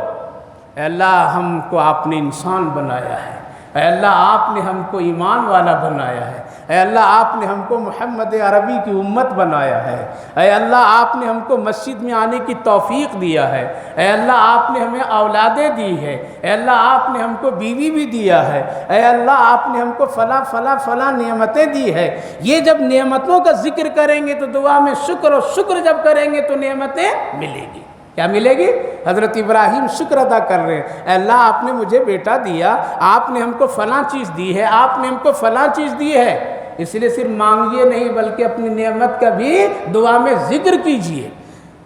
اے اللہ ہم کو آپ نے انسان بنایا ہے، اے اللہ آپ نے ہم کو ایمان والا بنایا ہے، اے اللہ آپ نے ہم کو محمد عربی کی امت بنایا ہے، اے اللہ آپ نے ہم کو مسجد میں آنے کی توفیق دیا ہے، اے اللہ آپ نے ہمیں اولادیں دی ہے، اے اللہ آپ نے ہم کو بیوی بھی دیا ہے، اے اللہ آپ نے ہم کو فلاں فلاں فلاں نعمتیں دی ہے۔ یہ جب نعمتوں کا ذکر کریں گے تو دعا میں شکر، اور شکر جب کریں گے تو نعمتیں ملے گی۔ کیا ملے گی؟ حضرت ابراہیم شکر ادا کر رہے ہیں، اے اللہ آپ نے مجھے بیٹا دیا، آپ نے ہم کو فلاں چیز دی ہے، آپ نے ہم کو فلاں چیز دی ہے۔ اس لیے صرف مانگیے نہیں بلکہ اپنی نعمت کا بھی دعا میں ذکر کیجیے۔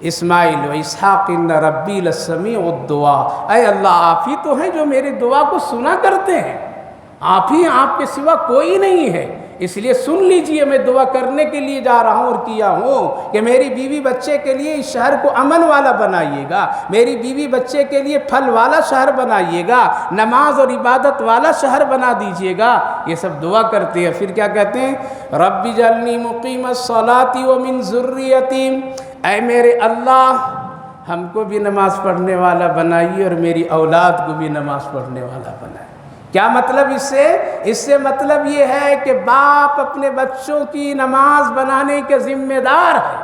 اسماعیل و اسحاق ان ربی لسمیع الدعا، اے اللہ آپ ہی تو ہیں جو میری دعا کو سنا کرتے ہیں، آپ ہی، آپ کے سوا کوئی نہیں ہے، اس لیے سن لیجئے میں دعا کرنے کے لیے جا رہا ہوں اور کیا ہوں کہ میری بیوی بچے کے لیے اس شہر کو امن والا بنائیے گا، میری بیوی بچے کے لیے پھل والا شہر بنائیے گا، نماز اور عبادت والا شہر بنا دیجئے گا۔ یہ سب دعا کرتے ہیں۔ پھر کیا کہتے ہیں؟ رب اجعلنی مقیم الصلاۃ ومن ذریتی، اے میرے اللہ ہم کو بھی نماز پڑھنے والا بنائیے اور میری اولاد کو بھی نماز پڑھنے والا بنائیے۔ کیا مطلب اس سے مطلب یہ ہے کہ باپ اپنے بچوں کی نماز بنانے کے ذمہ دار ہے،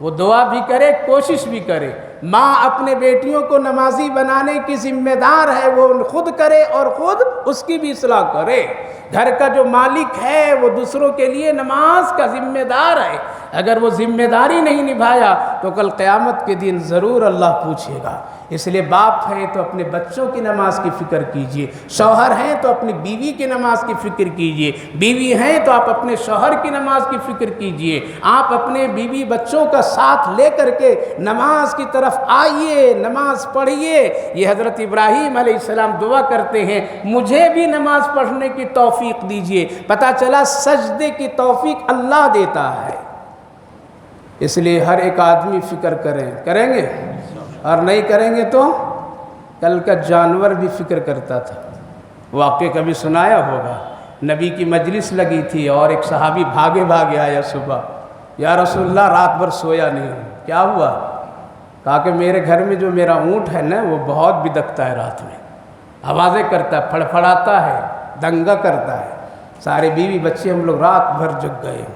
وہ دعا بھی کرے، کوشش بھی کرے۔ ماں اپنے بیٹیوں کو نمازی بنانے کی ذمہ دار ہے، وہ خود کرے اور خود اس کی بھی اصلاح کرے۔ گھر کا جو مالک ہے وہ دوسروں کے لیے نماز کا ذمہ دار ہے، اگر وہ ذمہ داری نہیں نبھایا تو کل قیامت کے دن ضرور اللہ پوچھے گا۔ اس لیے باپ ہیں تو اپنے بچوں کی نماز کی فکر کیجئے، شوہر ہیں تو اپنی بیوی کی نماز کی فکر کیجئے، بیوی ہیں تو آپ اپنے شوہر کی نماز کی فکر کیجئے، آپ اپنے بیوی بچوں کا ساتھ لے کر کے نماز کی طرف آئیے، نماز پڑھیے۔ یہ حضرت ابراہیم علیہ السلام دعا کرتے ہیں مجھے بھی نماز پڑھنے کی توفیق دیجئے۔ پتہ چلا سجدے کی توفیق اللہ دیتا ہے، اس لیے ہر ایک آدمی فکر کریں گے اور نہیں کریں گے تو کل کا جانور بھی فکر کرتا تھا۔ واقعہ کبھی سنایا ہوگا، نبی کی مجلس لگی تھی اور ایک صحابی بھاگے آیا صبح، یا رسول اللہ رات بھر سویا نہیں ہوں، کیا ہوا؟ کہا کہ میرے گھر میں جو میرا اونٹ ہے نا وہ بہت بدکتا ہے، رات میں آوازیں کرتا ہے، پھڑپھڑاتا ہے، دنگا کرتا ہے، سارے بیوی بچے ہم لوگ رات بھر جگ گئے ہیں،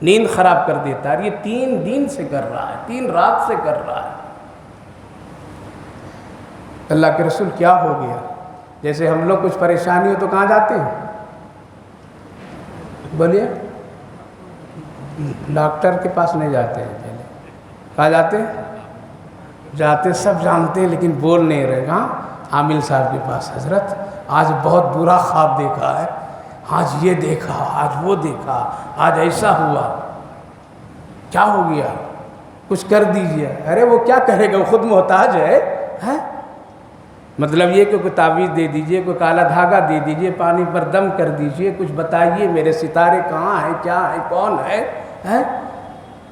نیند خراب کر دیتا ہے۔ یہ 3 دن سے کر رہا ہے، 3 رات سے کر رہا ہے۔ اللہ کے رسول کیا ہو گیا؟ جیسے ہم لوگ کچھ پریشانی ہو تو کہاں جاتے ہیں؟ بولیے، ڈاکٹر کے پاس نہیں جاتے ہیں، پہلے کہاں جاتے ہیں؟ جاتے سب جانتے ہیں لیکن بول نہیں رہے۔ ہاں عامل صاحب کے پاس، حضرت آج بہت برا خواب دیکھا ہے، آج یہ دیکھا، آج وہ دیکھا، آج ایسا ہوا۔ کیا ہو گیا؟ کچھ کر دیجئے۔ ارے وہ کیا کرے گا، وہ خود محتاج ہے۔ مطلب یہ کہ کوئی تعویذ دے دیجئے، کوئی کالا دھاگا دے دیجئے، پانی پر دم کر دیجئے، کچھ بتائیے میرے ستارے کہاں ہیں، کیا ہے، کون ہے؟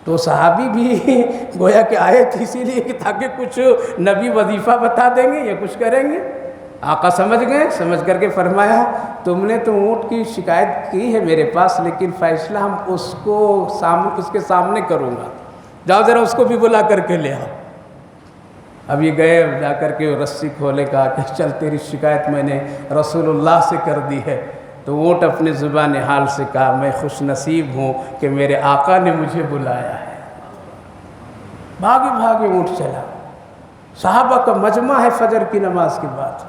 تو صحابی بھی گویا کہ آئے تھے اسی لیے کہ تاکہ کچھ نبی وظیفہ بتا دیں گے یا کچھ کریں گے۔ آقا سمجھ گئے، سمجھ کر کے فرمایا تم نے تو اونٹ کی شکایت کی ہے میرے پاس، لیکن فیصلہ ہم اس کے سامنے کروں گا، جاؤ ذرا اس کو بھی بلا کر کے لے آؤ۔ اب یہ گئے، جا کر کے رسی کھولے، کہا کہ چل تیری شکایت میں نے رسول اللہ سے کر دی ہے۔ تو اونٹ اپنے زبان حال سے کہا میں خوش نصیب ہوں کہ میرے آقا نے مجھے بلایا ہے۔ بھاگے اونٹ چلا۔ صحابہ کا مجمع ہے فجر کی نماز کے بعد،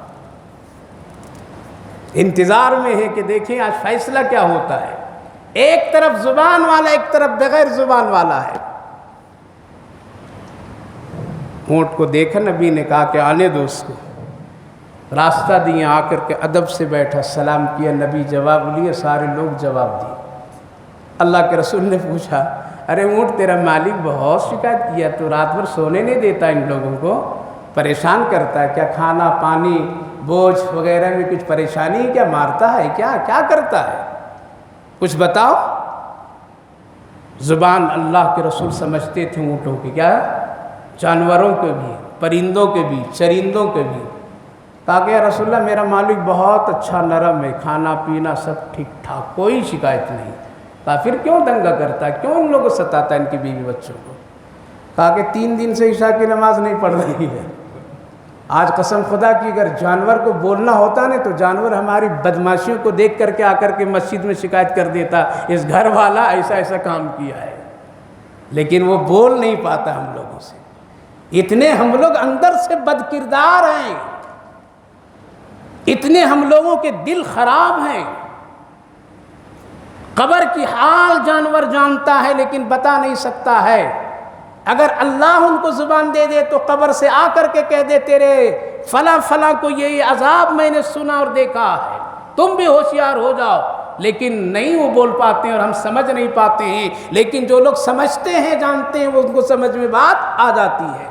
انتظار میں ہے کہ دیکھیں آج فیصلہ کیا ہوتا ہے۔ ایک طرف زبان والا، ایک طرف بغیر زبان والا ہے۔ اونٹ کو دیکھا، نبی نے کہا کہ آنے دو اس کو، راستہ دیے، آ کر کے ادب سے بیٹھا، سلام کیا، نبی جواب لیے، سارے لوگ جواب دیے۔ اللہ کے رسول نے پوچھا ارے اونٹ تیرا مالک بہت شکایت کیا، تو رات بھر سونے نہیں دیتا، ان لوگوں کو پریشان کرتا ہے، کیا کھانا پانی بوجھ وغیرہ میں کچھ پریشانی ہے، کیا مارتا ہے، کیا کرتا ہے، کچھ بتاؤ۔ زبان اللہ کے رسول سمجھتے تھے اونٹوں کی، کیا جانوروں کے بھی، پرندوں کے بھی، چرندوں کے بھی۔ کہا کہ یا رسول اللہ میرا مالک بہت اچھا نرم ہے، کھانا پینا سب ٹھیک ٹھاک، کوئی شکایت نہیں۔ کہا پھر کیوں دنگا کرتا ہے، کیوں ان لوگوں کو ستاتا ہے، ان کی بیوی بچوں کو؟ کہا کہ 3 دن سے عشاء کی نماز نہیں پڑھ رہی ہے۔ آج قسم خدا کی اگر جانور کو بولنا ہوتا نا تو جانور ہماری بدماشیوں کو دیکھ کر کے آ کر کے مسجد میں شکایت کر دیتا، اس گھر والا ایسا ایسا کام کیا ہے، لیکن وہ بول نہیں پاتا ہم لوگوں سے، اتنے ہم لوگ اندر سے بد کردار ہیں، اتنے ہم لوگوں کے دل خراب ہیں۔ قبر کی حال جانور جانتا ہے لیکن بتا نہیں سکتا ہے۔ اگر اللہ ان کو زبان دے دے تو قبر سے آ کر کے کہہ دے تیرے فلاں فلاں کو یہ عذاب میں نے سنا اور دیکھا ہے، تم بھی ہوشیار ہو جاؤ، لیکن نہیں وہ بول پاتے ہیں اور ہم سمجھ نہیں پاتے ہیں، لیکن جو لوگ سمجھتے ہیں جانتے ہیں وہ ان کو سمجھ میں بات آ جاتی ہے۔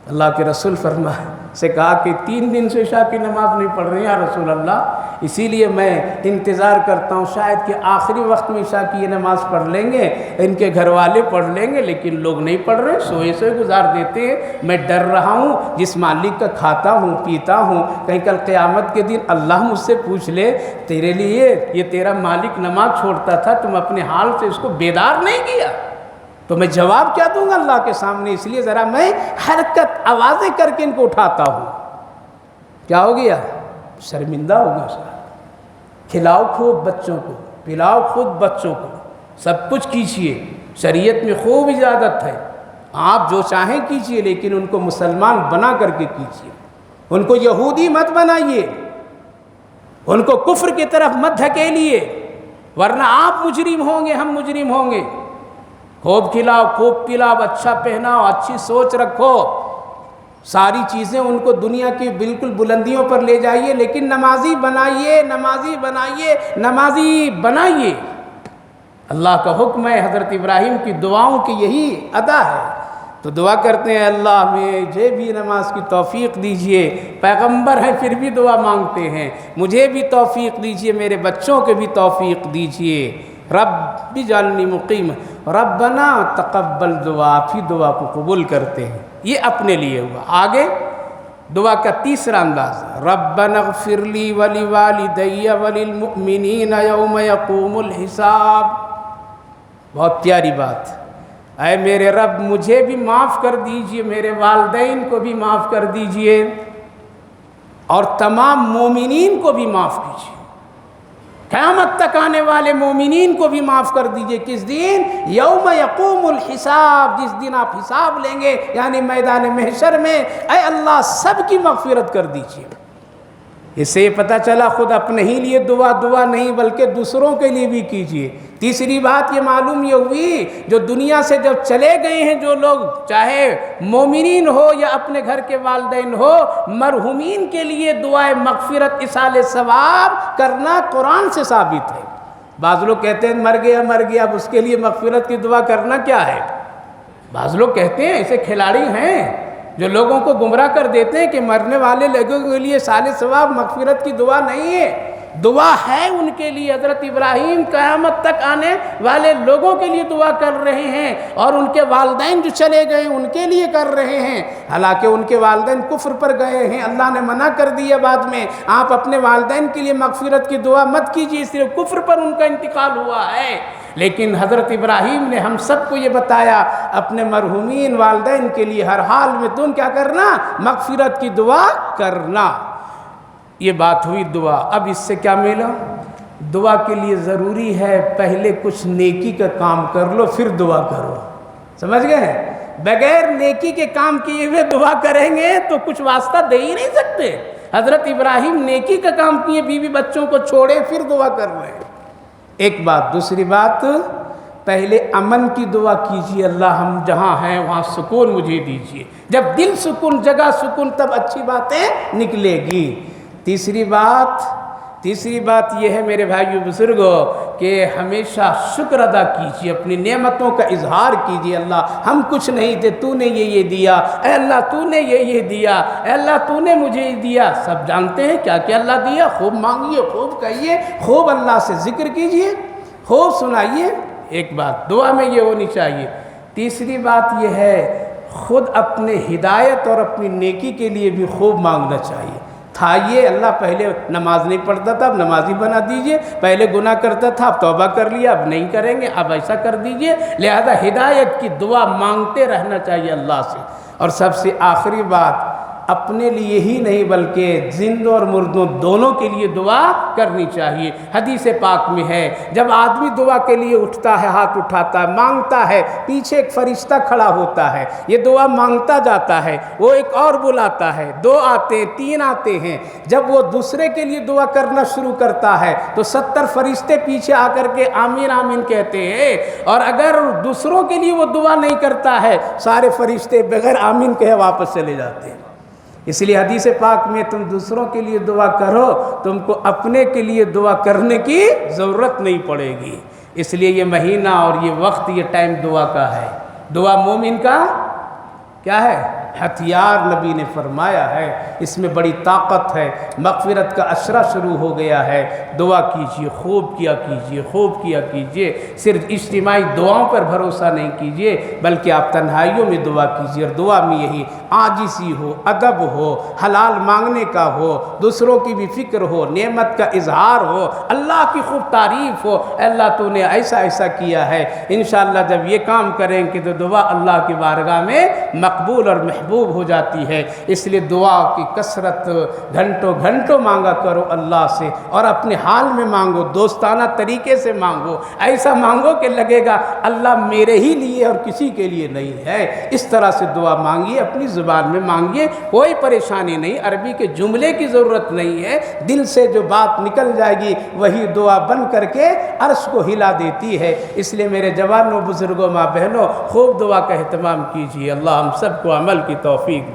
اللہ کے رسول سے کہا کہ 3 دن سے عشاء کی نماز نہیں پڑھ رہے ہیں یا رسول اللہ، اسی لیے میں انتظار کرتا ہوں شاید کہ آخری وقت میں عشاء کی یہ نماز پڑھ لیں گے، ان کے گھر والے پڑھ لیں گے، لیکن لوگ نہیں پڑھ رہے، سوئے سوئے گزار دیتے ہیں۔ میں ڈر رہا ہوں جس مالک کا کھاتا ہوں پیتا ہوں، کہیں کل قیامت کے دن اللہ مجھ سے پوچھ لے تیرے لیے یہ تیرا مالک نماز چھوڑتا تھا، تم اپنے حال سے اس کو بیدار نہیں کیا، تو میں جواب کیا دوں گا اللہ کے سامنے؟ اس لیے ذرا میں حرکت آوازیں کر کے ان کو اٹھاتا ہوں۔ کیا ہو گیا؟ شرمندہ ہو گیا صاحب۔ کھلاؤ خوب بچوں کو، پلاؤ خود بچوں کو، سب کچھ کیجیے، شریعت میں خوب اجازت ہے، آپ جو چاہیں کیجیے، لیکن ان کو مسلمان بنا کر کے کیجیے، ان کو یہودی مت بنائیے، ان کو کفر کی طرف مت دھکیلیے، ورنہ آپ مجرم ہوں گے، ہم مجرم ہوں گے۔ خوب کھلاؤ، خوب پلاؤ، اچھا پہناؤ، اچھی سوچ رکھو، ساری چیزیں ان کو دنیا کی بالکل بلندیوں پر لے جائیے، لیکن نمازی بنائیے، نمازی بنائیے، نمازی بنائیے۔ اللہ کا حکم ہے، حضرت ابراہیم کی دعاؤں کی یہی ادا ہے، تو دعا کرتے ہیں اللہ مجھے بھی نماز کی توفیق دیجئے، پیغمبر ہیں پھر بھی دعا مانگتے ہیں، مجھے بھی توفیق دیجئے، میرے بچوں کے بھی توفیق دیجئے۔ رب اجعلنی مقیم، ربنا تقبل، دعا فی دعا کو قبول کرتے ہیں، یہ اپنے لیے ہوا۔ آگے دعا کا تیسرا انداز، ربنا اغفر لی ولوالدی وللمؤمنین یوم یقوم الحساب۔ بہت پیاری بات، اے میرے رب مجھے بھی معاف کر دیجئے، میرے والدین کو بھی معاف کر دیجئے، اور تمام مومنین کو بھی معاف کیجئے، قیامت تک آنے والے مومنین کو بھی معاف کر دیجئے۔ کس دن؟ یوم یقوم الحساب، جس دن آپ حساب لیں گے، یعنی میدان محشر میں، اے اللہ سب کی مغفرت کر دیجئے۔ اس سے یہ پتہ چلا خود اپنے ہی لیے دعا نہیں بلکہ دوسروں کے لیے بھی کیجئے۔ تیسری بات یہ معلوم یہ ہوئی، جو دنیا سے جب چلے گئے ہیں جو لوگ، چاہے مومنین ہو یا اپنے گھر کے والدین ہو، مرحومین کے لیے دعائے مغفرت ایصال ثواب کرنا قرآن سے ثابت ہے۔ بعض لوگ کہتے ہیں مر گیا اب اس کے لیے مغفرت کی دعا کرنا کیا ہے؟ بعض لوگ کہتے ہیں، ایسے کھلاڑی ہیں جو لوگوں کو گمراہ کر دیتے ہیں کہ مرنے والے لوگوں کے لیے ایصال ثواب مغفرت کی دعا نہیں ہے، دعا ہے ان کے لیے۔ حضرت ابراہیم قیامت تک آنے والے لوگوں کے لیے دعا کر رہے ہیں، اور ان کے والدین جو چلے گئے ان کے لیے کر رہے ہیں، حالانکہ ان کے والدین کفر پر گئے ہیں، اللہ نے منع کر دیا بعد میں، آپ اپنے والدین کے لیے مغفرت کی دعا مت کیجیے، صرف کفر پر ان کا انتقال ہوا ہے۔ لیکن حضرت ابراہیم نے ہم سب کو یہ بتایا، اپنے مرحومین والدین کے لیے ہر حال میں تم کیا کرنا؟ مغفرت کی دعا کرنا۔ یہ بات ہوئی دعا۔ اب اس سے کیا ملا؟ دعا کے لیے ضروری ہے پہلے کچھ نیکی کا کام کر لو پھر دعا کرو، سمجھ گئے؟ بغیر نیکی کے کام کیے ہوئے دعا کریں گے تو کچھ واسطہ دے ہی نہیں سکتے۔ حضرت ابراہیم نیکی کا کام کیے، بیوی بچوں کو چھوڑے، پھر دعا کر رہے ہیں۔ ایک بات۔ دوسری بات، پہلے امن کی دعا کیجیے، اللہ ہم جہاں ہیں وہاں سکون مجھے دیجیے۔ جب دل سکون، جگہ سکون، تب اچھی باتیں نکلے گی۔ تیسری بات یہ ہے میرے بھائیو بزرگوں کہ ہمیشہ شکر ادا کیجیے، اپنی نعمتوں کا اظہار کیجیے۔ اللہ ہم کچھ نہیں تھے، تو نے یہ دیا، اے اللہ تو نے یہ دیا، اے اللہ تو نے مجھے یہ دیا۔ سب جانتے ہیں کیا کیا اللہ دیا، خوب مانگیے، خوب کہیے، خوب اللہ سے ذکر کیجیے، خوب سنائیے۔ ایک بات دعا میں یہ ہونی چاہیے۔ تیسری بات یہ ہے، خود اپنے ہدایت اور اپنی نیکی کے لیے بھی خوب مانگنا چاہیے۔ تھا یہ اللہ پہلے نماز نہیں پڑھتا تھا، اب نمازی بنا دیجئے، پہلے گناہ کرتا تھا اب توبہ کر لیا، اب نہیں کریں گے، اب ایسا کر دیجئے۔ لہذا ہدایت کی دعا مانگتے رہنا چاہیے اللہ سے۔ اور سب سے آخری بات، اپنے لیے ہی نہیں بلکہ زندوں اور مردوں دونوں کے لیے دعا کرنی چاہیے۔ حدیث پاک میں ہے جب آدمی دعا کے لیے اٹھتا ہے، ہاتھ اٹھاتا ہے، مانگتا ہے، پیچھے ایک فرشتہ کھڑا ہوتا ہے، یہ دعا مانگتا جاتا ہے، وہ ایک اور بلاتا ہے، 2 آتے ہیں، 3 آتے ہیں۔ جب وہ دوسرے کے لیے دعا کرنا شروع کرتا ہے تو 70 فرشتے پیچھے آ کر کے آمین آمین کہتے ہیں، اور اگر دوسروں کے لیے وہ دعا نہیں کرتا ہے سارے فرشتے بغیر آمین کہے واپس چلے جاتے ہیں۔ اس لیے حدیث پاک میں تم دوسروں کے لیے دعا کرو، تم کو اپنے کے لیے دعا کرنے کی ضرورت نہیں پڑے گی۔ اس لیے یہ مہینہ اور یہ وقت، یہ ٹائم دعا کا ہے۔ دعا مومن کا کیا ہے؟ ہتھیار، نبی نے فرمایا ہے، اس میں بڑی طاقت ہے۔ مغفرت کا عشرہ شروع ہو گیا ہے، دعا کیجئے، خوب کیا کیجئے، خوب کیا کیجئے۔ صرف اجتماعی دعاؤں پر بھروسہ نہیں کیجئے بلکہ آپ تنہائیوں میں دعا کیجئے، اور دعا میں یہی عاجزی ہو، ادب ہو، حلال مانگنے کا ہو، دوسروں کی بھی فکر ہو، نعمت کا اظہار ہو، اللہ کی خوب تعریف ہو، اے اللہ تو نے ایسا ایسا کیا ہے۔ انشاءاللہ جب یہ کام کریں کہ تو دعا اللہ کی بارگاہ میں مقبول اور محبوب ہو جاتی ہے۔ اس لیے دعا کی کثرت گھنٹوں گھنٹوں مانگا کرو اللہ سے، اور اپنے حال میں مانگو، دوستانہ طریقے سے مانگو، ایسا مانگو کہ لگے گا اللہ میرے ہی لیے اور کسی کے لیے نہیں ہے۔ اس طرح سے دعا مانگیے، اپنی زبان میں مانگیے، کوئی پریشانی نہیں، عربی کے جملے کی ضرورت نہیں ہے، دل سے جو بات نکل جائے گی وہی دعا بن کر کے عرش کو ہلا دیتی ہے۔ اس لیے میرے جوانوں، بزرگوں، ماں بہنوں، خوب دعا کا اہتمام کیجیے۔ اللہ ہم سب کو عمل کی توفیق دے۔